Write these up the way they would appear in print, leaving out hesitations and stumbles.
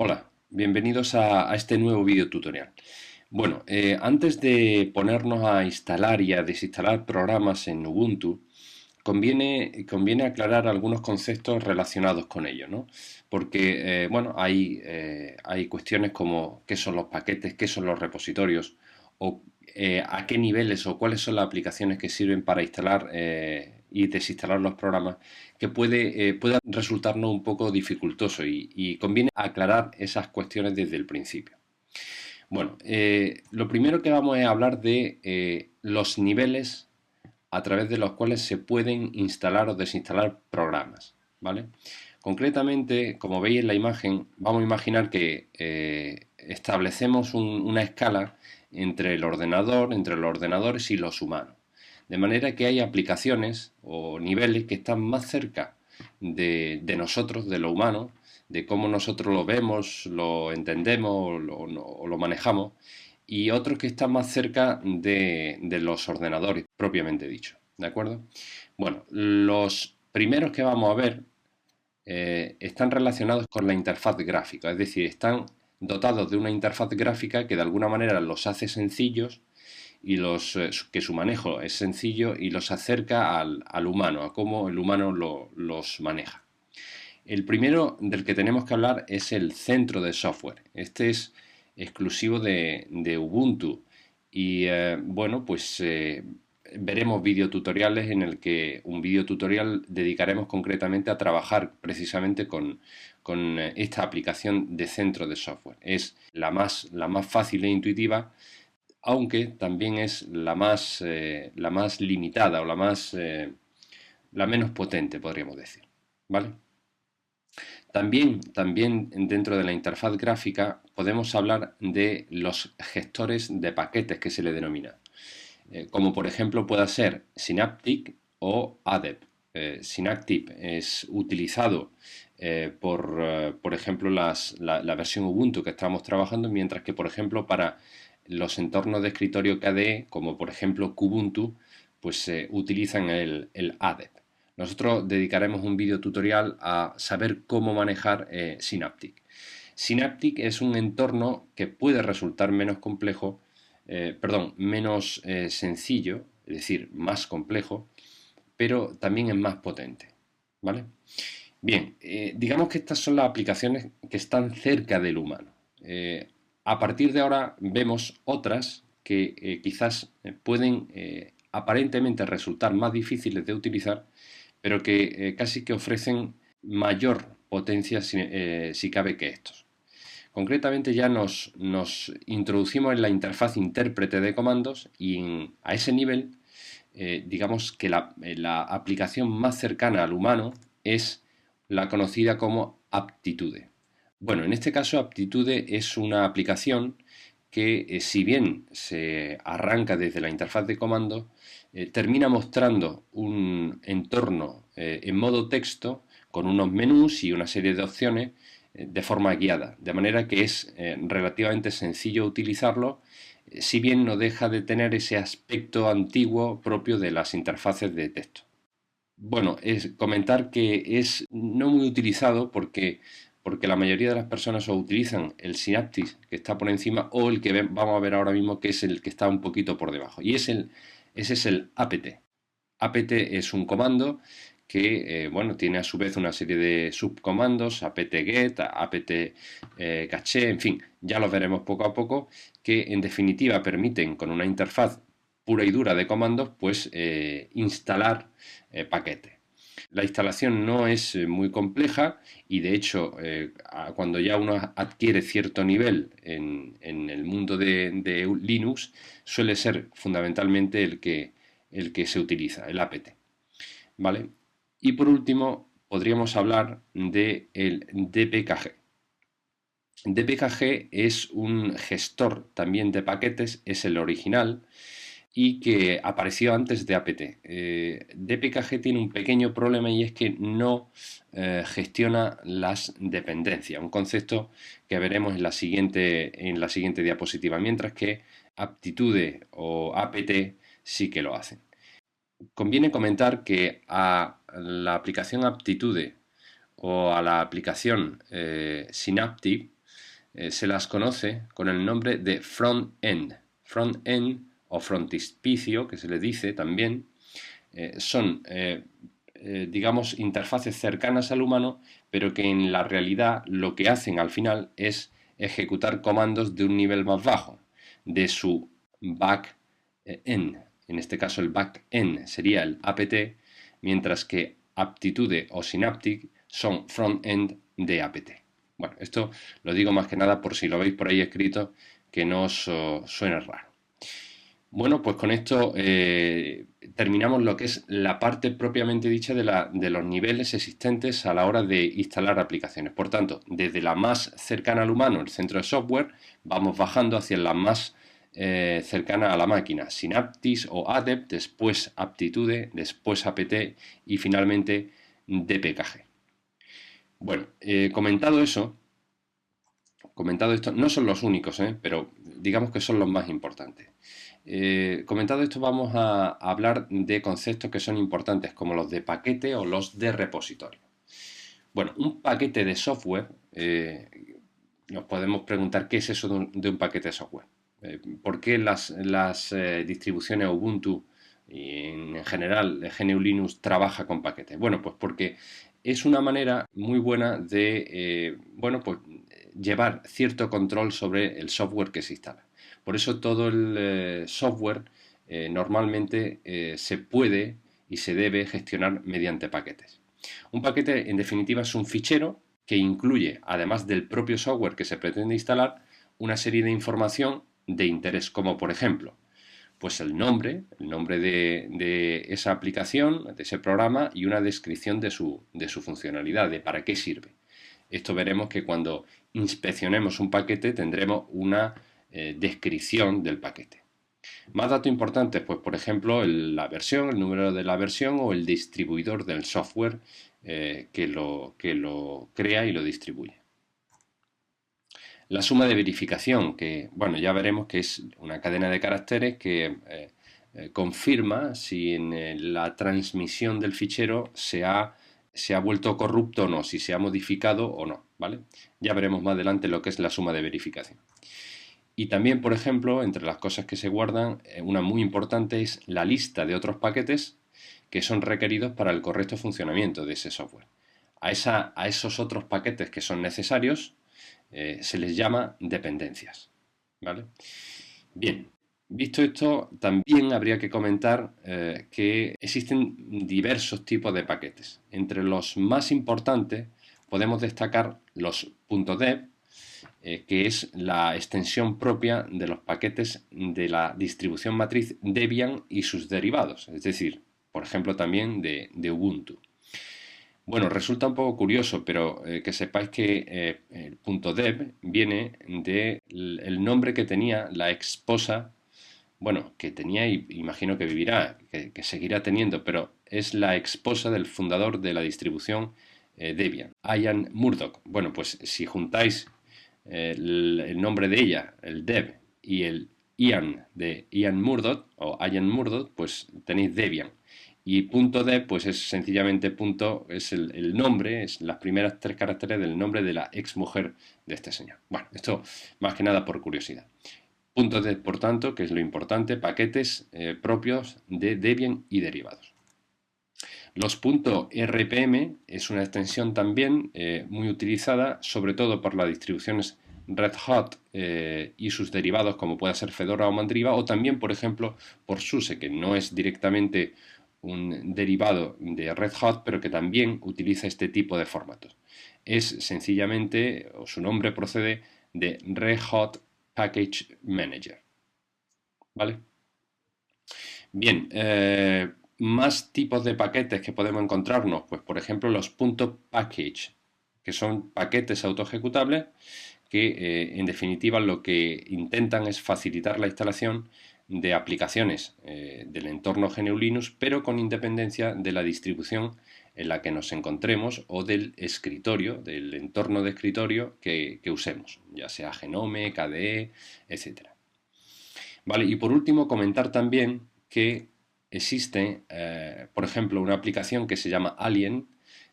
Hola, bienvenidos a este nuevo video tutorial. Bueno, antes de ponernos a instalar y a desinstalar programas en Ubuntu, conviene aclarar algunos conceptos relacionados con ello, ¿no? Porque, bueno, hay cuestiones como qué son los paquetes, qué son los repositorios, o a qué niveles o cuáles son las aplicaciones que sirven para instalar y desinstalar los programas, que pueda resultarnos un poco dificultoso y conviene aclarar esas cuestiones desde el principio. Bueno, lo primero que vamos a hablar de los niveles a través de los cuales se pueden instalar o desinstalar programas, ¿vale? Concretamente, como veis en la imagen, vamos a imaginar que establecemos una escala entre entre los ordenadores y los humanos. De manera que hay aplicaciones o niveles que están más cerca de nosotros, de lo humano, de cómo nosotros lo vemos, lo entendemos o lo manejamos, y otros que están más cerca de los ordenadores, propiamente dicho. ¿De acuerdo? Bueno, los primeros que vamos a ver están relacionados con la interfaz gráfica, es decir, están dotados de una interfaz gráfica que de alguna manera los hace sencillos y que su manejo es sencillo y los acerca al humano, a cómo el humano los maneja. El primero del que tenemos que hablar es el centro de software. Este es exclusivo de Ubuntu y bueno, pues veremos videotutoriales en el que un videotutorial dedicaremos concretamente a trabajar precisamente con esta aplicación de centro de software. Es la más fácil e intuitiva, aunque también es la más limitada o la menos potente, podríamos decir. ¿Vale? También dentro de la interfaz gráfica podemos hablar de los gestores de paquetes que se le denomina, como por ejemplo pueda ser Synaptic o ADEP. Synaptic es utilizado por ejemplo, la versión Ubuntu que estamos trabajando, mientras que, por ejemplo, para los entornos de escritorio KDE, como por ejemplo Kubuntu, pues se utilizan el ADEP. Nosotros dedicaremos un video tutorial a saber cómo manejar Synaptic. Synaptic es un entorno que puede resultar menos complejo, menos sencillo, es decir, más complejo, pero también es más potente. ¿Vale? Bien, digamos que estas son las aplicaciones que están cerca del humano. A partir de ahora vemos otras que quizás pueden aparentemente resultar más difíciles de utilizar, pero que casi que ofrecen mayor potencia si cabe que estos. Concretamente ya nos introducimos en la interfaz intérprete de comandos y a ese nivel digamos que la aplicación más cercana al humano es la conocida como Aptitude. Bueno, en este caso Aptitude es una aplicación que si bien se arranca desde la interfaz de comando, termina mostrando un entorno en modo texto con unos menús y una serie de opciones de forma guiada, de manera que es relativamente sencillo utilizarlo, si bien no deja de tener ese aspecto antiguo propio de las interfaces de texto. Bueno, es comentar que es no muy utilizado porque la mayoría de las personas o utilizan el Synaptic que está por encima o el que vamos a ver ahora mismo que es el que está un poquito por debajo. Ese es el apt. Apt es un comando que bueno, tiene a su vez una serie de subcomandos, apt-get, apt-caché, en fin, ya los veremos poco a poco, que en definitiva permiten con una interfaz pura y dura de comandos, pues instalar paquetes. La instalación no es muy compleja y de hecho cuando ya uno adquiere cierto nivel en el mundo de Linux suele ser fundamentalmente el que se utiliza, el apt. ¿Vale? Y por último podríamos hablar del dpkg. dpkg es un gestor también de paquetes, es el original y que apareció antes de apt. dpkg tiene un pequeño problema y es que no gestiona las dependencias, un concepto que veremos en la siguiente diapositiva, mientras que aptitude o apt sí que lo hacen. Conviene comentar que a la aplicación Aptitude o a la aplicación Synaptic se las conoce con el nombre de front-end. Front-end o frontispicio, que se le dice también, son, digamos, interfaces cercanas al humano, pero que en la realidad lo que hacen al final es ejecutar comandos de un nivel más bajo, de su back-end. En este caso el back-end sería el apt, mientras que Aptitude o Synaptic son front-end de apt. Bueno, esto lo digo más que nada por si lo veis por ahí escrito, que no os suene raro. Bueno, pues con esto terminamos lo que es la parte propiamente dicha de los niveles existentes a la hora de instalar aplicaciones. Por tanto, desde la más cercana al humano, el centro de software, vamos bajando hacia la más cercana a la máquina, Synaptis o ADEP, después Aptitude, después APT y finalmente DPKG. Bueno, comentado esto, no son los únicos, pero digamos que son los más importantes. Comentado esto, vamos a hablar de conceptos que son importantes, como los de paquete o los de repositorio. Bueno, un paquete de software, nos podemos preguntar qué es eso de un paquete de software. ¿Por qué las distribuciones Ubuntu y en general GNU Linux trabaja con paquetes? Bueno, pues porque es una manera muy buena de pues llevar cierto control sobre el software que se instala. Por eso todo el software normalmente se puede y se debe gestionar mediante paquetes. Un paquete, en definitiva, es un fichero que incluye, además del propio software que se pretende instalar, una serie de información de interés, como por ejemplo, pues el nombre de esa aplicación, de ese programa y una descripción de su funcionalidad, de para qué sirve. Esto veremos que cuando inspeccionemos un paquete tendremos una descripción del paquete. Más datos importantes, pues por ejemplo la versión, el número de la versión o el distribuidor del software que lo crea y lo distribuye. La suma de verificación, que bueno, ya veremos que es una cadena de caracteres que confirma si en la transmisión del fichero se ha vuelto corrupto o no, si se ha modificado o no, ¿vale? Ya veremos más adelante lo que es la suma de verificación. Y también, por ejemplo, entre las cosas que se guardan, una muy importante es la lista de otros paquetes que son requeridos para el correcto funcionamiento de ese software. A esos otros paquetes que son necesarios se les llama dependencias, ¿vale? Bien, visto esto, también habría que comentar que existen diversos tipos de paquetes. Entre los más importantes podemos destacar los .deb, que es la extensión propia de los paquetes de la distribución matriz Debian y sus derivados, es decir, por ejemplo también de Ubuntu. Bueno, resulta un poco curioso, pero que sepáis que el .deb viene del nombre que tenía la esposa, bueno, que tenía y imagino que vivirá, que seguirá teniendo, pero es la esposa del fundador de la distribución Debian, Ian Murdoch. Bueno, pues si juntáis el nombre de ella, el Deb, y el Ian de Ian Murdoch o Ian Murdoch, pues tenéis Debian. Y .deb pues es sencillamente es el nombre, es las primeras 3 caracteres del nombre de la ex mujer de este señor. Bueno, esto más que nada por curiosidad. .deb, por tanto, que es lo importante, paquetes propios de Debian y derivados. Los .rpm es una extensión también muy utilizada, sobre todo por las distribuciones Red Hat y sus derivados, como puede ser Fedora o Mandriva, o también, por ejemplo, por SUSE, que no es directamente un derivado de Red Hat, pero que también utiliza este tipo de formatos. Es sencillamente, o su nombre procede de Red Hat Package Manager. ¿Vale? Bien, más tipos de paquetes que podemos encontrarnos, pues por ejemplo los .package, que son paquetes autoejecutables que en definitiva lo que intentan es facilitar la instalación de aplicaciones del entorno GNU Linux, pero con independencia de la distribución en la que nos encontremos o del escritorio, del entorno de escritorio que usemos, ya sea Genome, KDE, etc. Vale, y por último comentar también que existe, por ejemplo, una aplicación que se llama Alien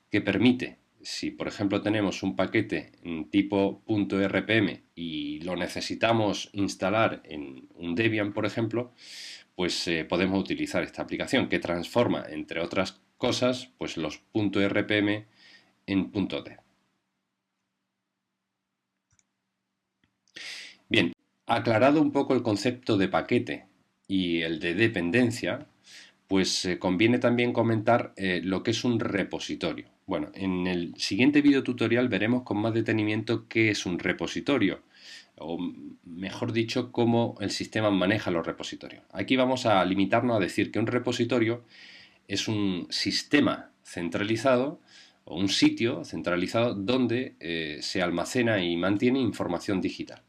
que permite Si, por ejemplo, tenemos un paquete tipo .rpm y lo necesitamos instalar en un Debian, por ejemplo, pues podemos utilizar esta aplicación que transforma, entre otras cosas, pues los .rpm en .dev. Bien, aclarado un poco el concepto de paquete y el de dependencia, pues conviene también comentar lo que es un repositorio. Bueno, en el siguiente video tutorial veremos con más detenimiento qué es un repositorio, o mejor dicho, cómo el sistema maneja los repositorios. Aquí vamos a limitarnos a decir que un repositorio es un sistema centralizado o un sitio centralizado donde se almacena y mantiene información digital.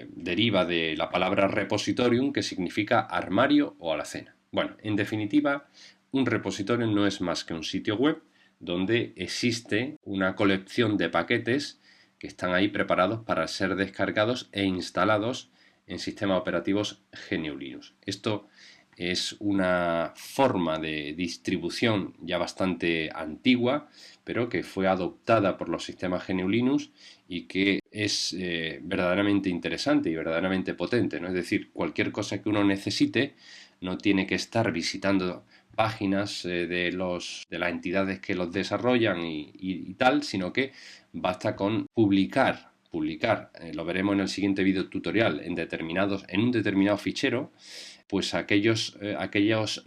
Deriva de la palabra repositorium, que significa armario o alacena. Bueno, en definitiva, un repositorio no es más que un sitio web donde existe una colección de paquetes que están ahí preparados para ser descargados e instalados en sistemas operativos GNU Linux. Esto es una forma de distribución ya bastante antigua, pero que fue adoptada por los sistemas GNU Linux y que es verdaderamente interesante y verdaderamente potente, ¿no? Es decir, cualquier cosa que uno necesite no tiene que estar visitando páginas de las entidades que los desarrollan y tal, sino que basta con publicar, lo veremos en el siguiente video tutorial, en un determinado fichero, pues aquellos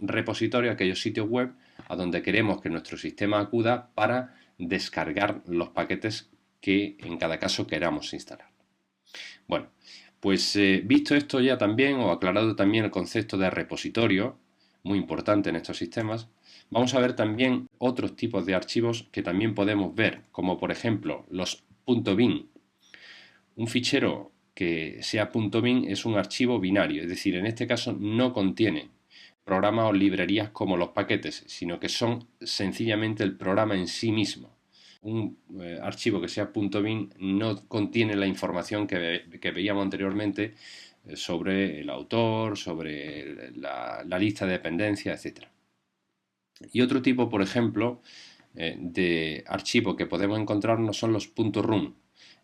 repositorios, aquellos sitios web a donde queremos que nuestro sistema acuda para descargar los paquetes que en cada caso queramos instalar. Bueno, pues visto esto ya también, o aclarado también el concepto de repositorio, muy importante en estos sistemas, vamos a ver también otros tipos de archivos que también podemos ver, como por ejemplo los .bin. Un fichero que sea .bin es un archivo binario, es decir, en este caso no contiene programas o librerías como los paquetes, sino que son sencillamente el programa en sí mismo. Un archivo que sea .bin no contiene la información que veíamos anteriormente sobre el autor, sobre la lista de dependencias, etc. Y otro tipo, por ejemplo, de archivo que podemos encontrarnos son los .rum.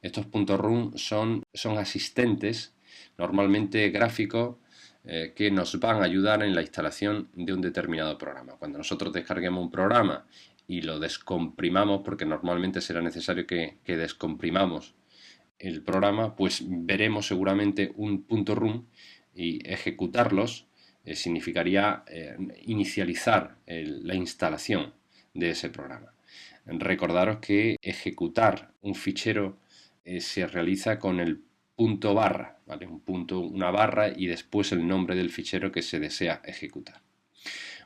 Estos .rum son asistentes, normalmente gráficos, que nos van a ayudar en la instalación de un determinado programa. Cuando nosotros descarguemos un programa y lo descomprimamos, porque normalmente será necesario que descomprimamos el programa, pues veremos seguramente un .rum y ejecutarlos significaría inicializar la instalación de ese programa. Recordaros que ejecutar un fichero se realiza con el punto barra, ¿vale? Un punto, una barra y después el nombre del fichero que se desea ejecutar.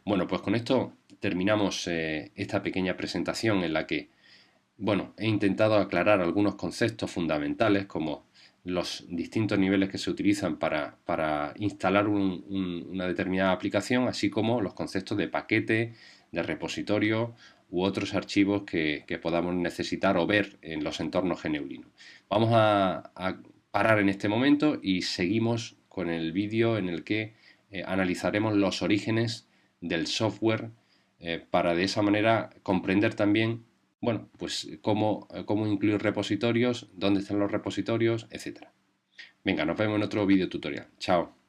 Bueno, pues con esto terminamos esta pequeña presentación en la que, bueno, he intentado aclarar algunos conceptos fundamentales como los distintos niveles que se utilizan para instalar una determinada aplicación, así como los conceptos de paquete, de repositorio u otros archivos que podamos necesitar o ver en los entornos GNU Linux. Vamos a parar en este momento y seguimos con el vídeo en el que analizaremos los orígenes del software para de esa manera comprender también, bueno, pues cómo incluir repositorios, dónde están los repositorios, etcétera. Venga, nos vemos en otro vídeo tutorial. Chao.